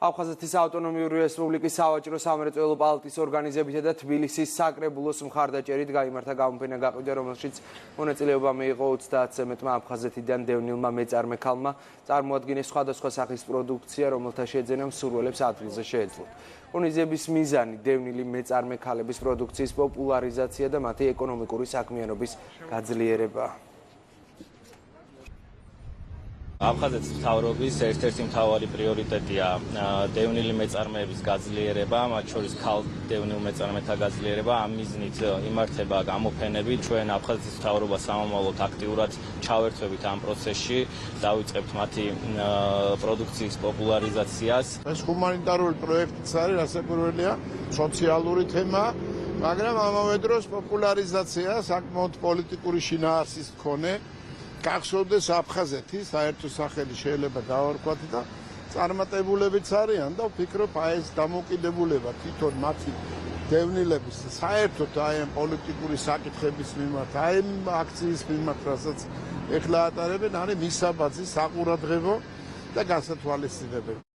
აფხაზეთის ავტონომიური რესპუბლიკის სავაჭრო სამრეწველო პალატის ორგანიზებითა და თბილისის საკრებულოს მხარდაჭერით გაიმართა გამოფენა გაყიდვა, რომელშიც მონაწილეობა მიიღო 30-ზე მეტმა აფხაზეთიდან დევნილმა მეწარმე ქალმა, წარმოადგინეს სხვადასხვა სახის პროდუქცია, რომელთა შეძენა მსურველებს ადგილზე შეეძლოთ. ღონისძიების მიზანი დევნილი მეწარმე ქალების პროდუქციის პოპულარიზაცია და მათი ეკონომიკური საქმიანობის გაძლიერება. აფხაზეთის მთავრობის ერთ-ერთი მთავარი პრიორიტეტია დევნილი მეწარმეების გაძლიერება, მათ შორის ქალ დევნილ მეწარმეთა გაძლიერება. ამ მიზნით იმართება გამოფენები. ჩვენ აფხაზეთის მთავრობა სამომავლოდ აქტიურად ჩავერთვებით ამ პროცესში, დავიწყებთ მათი პროდუქციის პოპულარიზაციას. ეს ჰუმანიტარული პროექტიც არის, რასაკვირველია, სოციალური თემა, მაგრამ ამავე დროს პოპულარიზაცია საკმაოდ პოლიტიკური შინაარსის მქონე. გახსოვდეს აფხაზეთი, საერთო სახელი შეიძლება დავარქვათ და წარმატებულებიც არიან და ვფიქრობ, ეს დამოკიდებულება თვითონ მათი დევნილების საერთოდ აი ამ პოლიტიკური საკითხების მიმართ, აი ამ აქციის მიმართ, რასაც ეხლა ატარებენ, არის მისაბაძი, საყურადღებო და გასათვალისწინებელი.